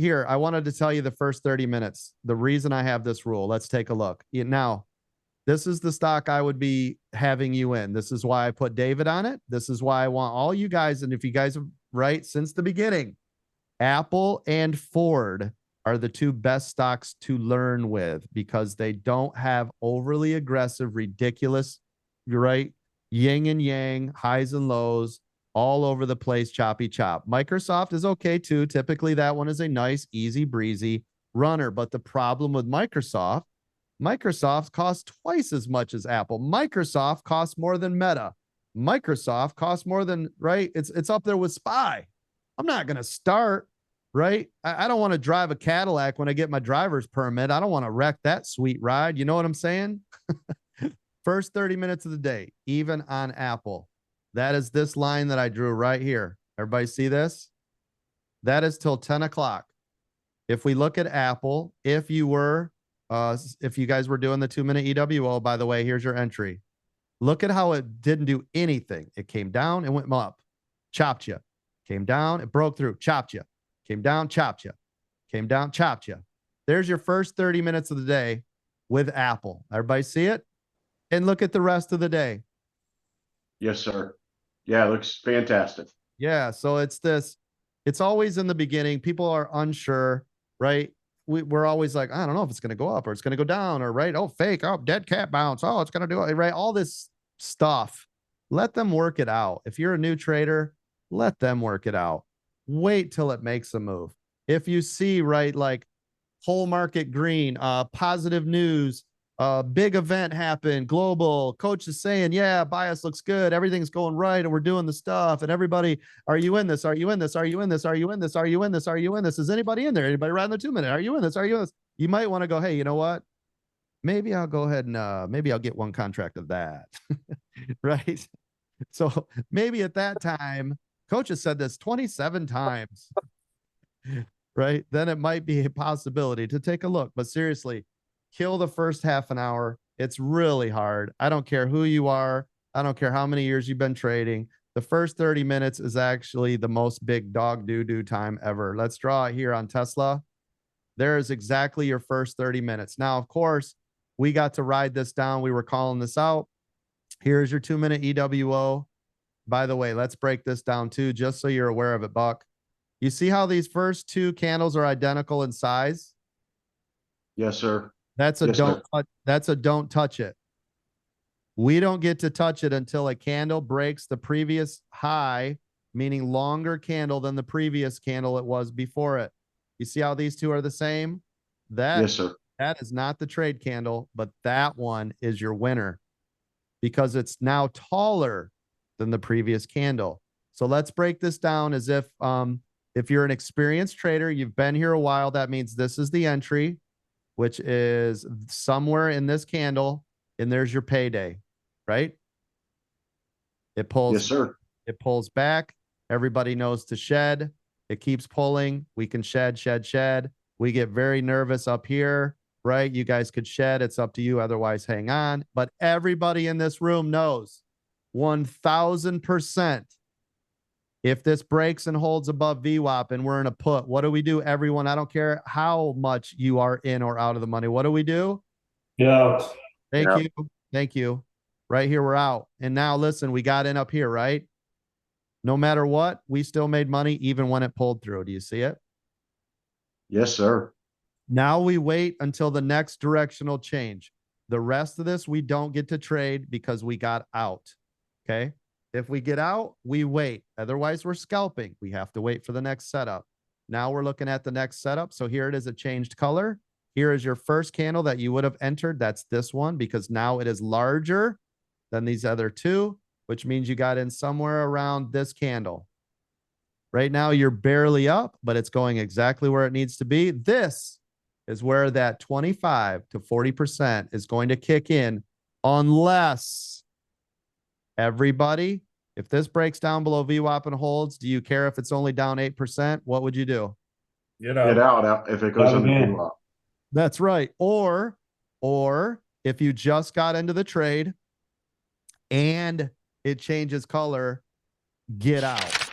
here, I wanted to tell you the first 30 minutes. The reason I have this rule, let's take a look. Now, this is the stock I would be having you in. This is why I put David on it. This is why I want all you guys, and if you guys have right since the beginning, Apple and Ford are the two best stocks to learn with because they don't have overly aggressive, ridiculous, right? Yin and yang, highs and lows, all over the place, choppy chop. Microsoft is okay too. Typically, that one is a nice, easy breezy runner. But the problem with Microsoft costs twice as much as Apple. Microsoft costs more than Meta. Microsoft costs more than, right? It's up there with Spy. I'm not going to start, right? I don't want to drive a Cadillac when I get my driver's permit. I don't want to wreck that sweet ride. You know what I'm saying? First 30 minutes of the day, even on Apple. That is this line that I drew right here. Everybody see this? That is till 10 o'clock. If we look at Apple, if you guys were doing the 2-minute EWO, by the way, here's your entry. Look at how it didn't do anything. It came down and went up, chopped you. Came down, it broke through, chopped you. Came down, chopped you. Came down, chopped you. There's your first 30 minutes of the day with Apple. Everybody see it? And look at the rest of the day. Yes, sir. Yeah, it looks fantastic. Yeah, so it's always in the beginning. People are unsure, right? We're always like, I don't know if it's going to go up or it's going to go down or right. Oh, fake. Oh, dead cat bounce. Oh, it's going to do it. Right. All this stuff. Let them work it out. If you're a new trader, let them work it out. Wait till it makes a move. If you see, right, like whole market green, positive news, big event happened, global, coach is saying, yeah, bias looks good. Everything's going right. And we're doing the stuff. And everybody, are you in this? Are you in this? Are you in this? Are you in this? Are you in this? Are you in this? Is anybody in there? Anybody riding the 2-minute? Are you in this? Are you in this? You might want to go, hey, you know what? Maybe I'll go ahead and maybe I'll get one contract of that. Right. So maybe at that time, coach has said this 27 times. Right. Then it might be a possibility to take a look. But seriously, kill the first half an hour. It's really hard. I don't care who you are. I don't care how many years you've been trading. The first 30 minutes is actually the most big dog doo-doo time ever. Let's draw it here on Tesla. There is exactly your first 30 minutes. Now, of course, we got to ride this down. We were calling this out. Here's your 2-minute EWO. By the way, let's break this down too, just so you're aware of it, Buck. You see how these first two candles are identical in size? Yes, sir. That's a don't touch it. We don't get to touch it until a candle breaks the previous high, meaning longer candle than the previous candle it was before it. You see how these two are the same? Yes, sir. That is not the trade candle, but that one is your winner because it's now taller than the previous candle. So let's break this down as if you're an experienced trader, you've been here a while, that means this is the entry, which is somewhere in this candle, and there's your payday, right? It pulls. Yes, sir. It pulls back. Everybody knows to shed. It keeps pulling. We can shed, shed, shed. We get very nervous up here, right? You guys could shed. It's up to you. Otherwise, hang on. But everybody in this room knows 1000%. If this breaks and holds above VWAP and we're in a put, what do we do, everyone? I don't care how much you are in or out of the money. What do we do? Yeah. Thank you. Thank you. Right here, we're out. And now listen, we got in up here, right? No matter what, we still made money even when it pulled through. Do you see it? Yes, sir. Now we wait until the next directional change. The rest of this, we don't get to trade because we got out. Okay. If we get out, we wait. Otherwise, we're scalping. We have to wait for the next setup. Now we're looking at the next setup. So here it is, a changed color. Here is your first candle that you would have entered. That's this one because now it is larger than these other two, which means you got in somewhere around this candle. Right now, you're barely up, but it's going exactly where it needs to be. This is where that 25 to 40% is going to kick in unless everybody, if this breaks down below VWAP and holds, do you care if it's only down 8%? What would you do? Get out if it goes under VWAP. That's right. Or if you just got into the trade and it changes color, get out.